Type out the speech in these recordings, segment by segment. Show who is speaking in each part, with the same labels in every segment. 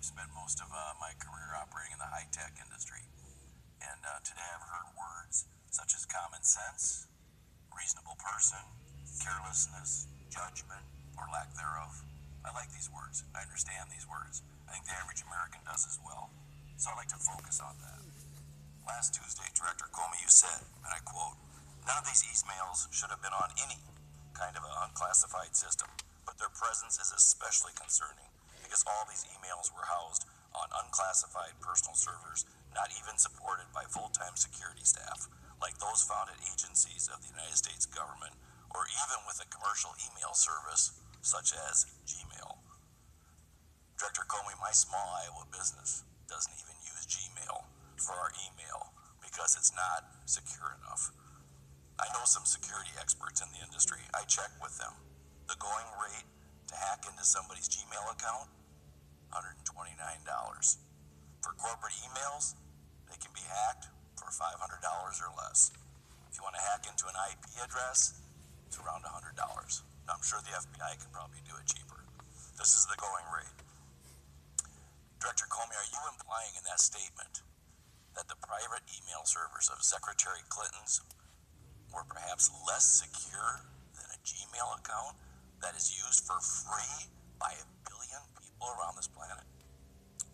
Speaker 1: I've spent most of my career operating in the high-tech industry. And today I've heard words such as common sense, reasonable person, carelessness, judgment, or lack thereof. I like these words. I understand these words. I think the average American does as well. So I'd like to focus on that. Last Tuesday, Director Comey, you said, and I quote, "None of these emails should have been on any kind of an unclassified system, but their presence is especially concerning because all these emails were housed on unclassified personal servers, not even supported by full-time security staff, like those found at agencies of the United States government, or even with a commercial email service such as Gmail." Director Comey, my small Iowa business doesn't even use Gmail for our email because it's not secure enough. I know some security experts in the industry. I check with them. The going rate to hack into somebody's Gmail account, $129. For corporate emails, they can be hacked for $500 or less. If you want to hack into an IP address, it's around $100. Now, I'm sure the FBI can probably do it cheaper. This is the going rate. Director Comey, are you implying in that statement that the private email servers of Secretary Clinton's were perhaps less secure than a Gmail account that is used for free by 1 billion people around this planet?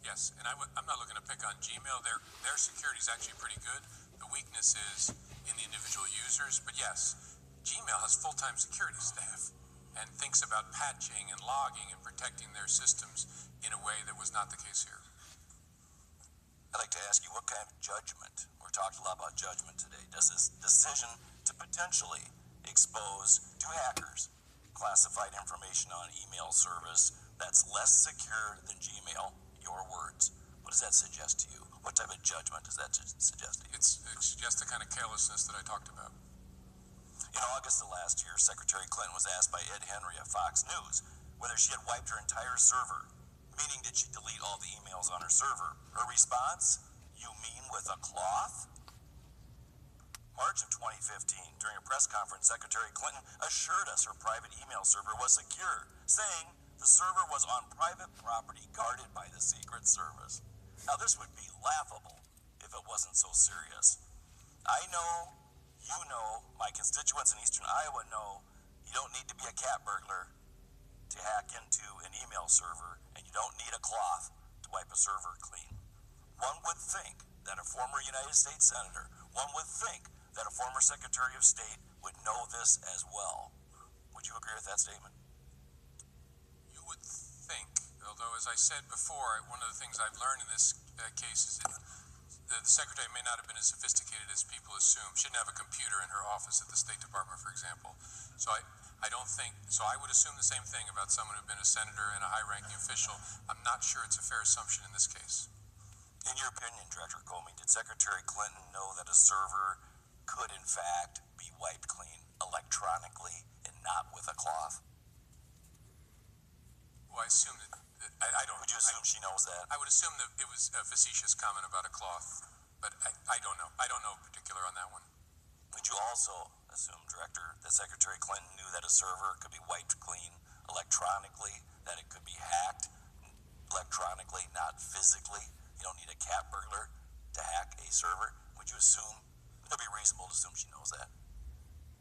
Speaker 2: Yes, and I'm not looking to pick on Gmail. Their security is actually pretty good. The weakness is in the individual users. But yes, Gmail has full-time security staff and thinks about patching and logging and protecting their systems in a way that was not the case here.
Speaker 1: I'd like to ask you, what kind of judgment, we're talking a lot about judgment today, does this decision to potentially expose to hackers classified information on email service that's less secure than Gmail, your words, what does that suggest to you? What type of judgment does that suggest to you?
Speaker 2: It suggests the kind of carelessness that I talked about.
Speaker 1: In August of last year, Secretary Clinton was asked by Ed Henry of Fox News whether she had wiped her entire server, meaning did she delete all the emails on her server? Her response, "You mean with a cloth?" March of 2015, during a press conference, Secretary Clinton assured us her private email server was secure, saying the server was on private property guarded by the Secret Service. Now, this would be laughable if it wasn't so serious. I know, you know, my constituents in eastern Iowa know you don't need to be a cat burglar to hack into an email server, and you don't need a cloth to wipe a server clean. One would think that a former United States Senator, one would think that a former Secretary of State would know this as well. Would you agree with that statement?
Speaker 2: You would think, although as I said before, one of the things I've learned in this case is that the Secretary may not have been as sophisticated as people assume. She didn't have a computer in her office at the State Department, for example. So I don't think, so I would assume the same thing about someone who'd been a senator and a high-ranking official. I'm not sure it's a fair assumption in this case.
Speaker 1: In your opinion, Director Comey, did Secretary Clinton know that a server could in fact be wiped clean electronically and not with a cloth?
Speaker 2: Well, I assume that, I don't.
Speaker 1: Would you assume she knows that?
Speaker 2: I would assume that it was a facetious comment about a cloth, but I don't know. I don't know in particular on that one.
Speaker 1: Would you also assume, Director, that Secretary Clinton knew that a server could be wiped clean electronically, that it could be hacked electronically, not physically? You don't need a cat burglar to hack a server. Would you assume, it would be reasonable to assume she knows that?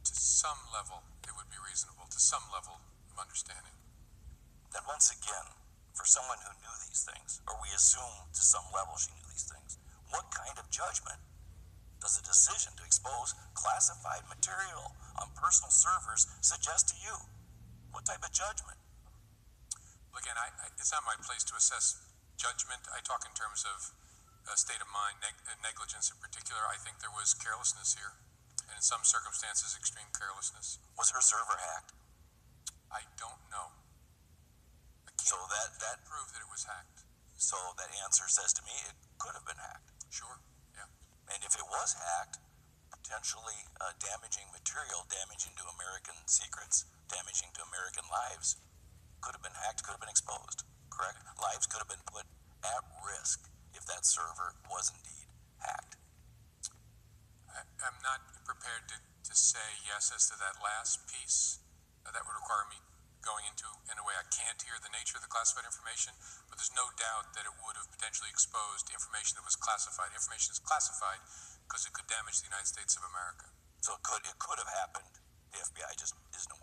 Speaker 2: To some level, it would be reasonable, to some level of understanding.
Speaker 1: Then once again, for someone who knew these things, or we assume to some level she knew these things, what kind of judgment does a decision to expose classified material on personal servers suggest to you? What type of judgment?
Speaker 2: Well, again, it's not my place to assess judgment. I talk in terms of state of mind, negligence in particular. I think there was carelessness here, and in some circumstances, extreme carelessness.
Speaker 1: Was her server hacked?
Speaker 2: I don't know.
Speaker 1: So that
Speaker 2: proved that it was hacked.
Speaker 1: So that answer says to me it could have been hacked.
Speaker 2: Sure, yeah.
Speaker 1: And if it was hacked, potentially damaging material, damaging to American secrets, damaging to American lives, could have been hacked, could have been exposed, correct? Lives could have been put at risk if that server was indeed hacked.
Speaker 2: I'm not prepared to say yes as to that last piece. That would require me going into, in a way, I can't hear the nature of the classified information, but there's no doubt that it would have potentially exposed information that was classified. Information is classified because it could damage the United States of America.
Speaker 1: So it could have happened. The FBI just isn't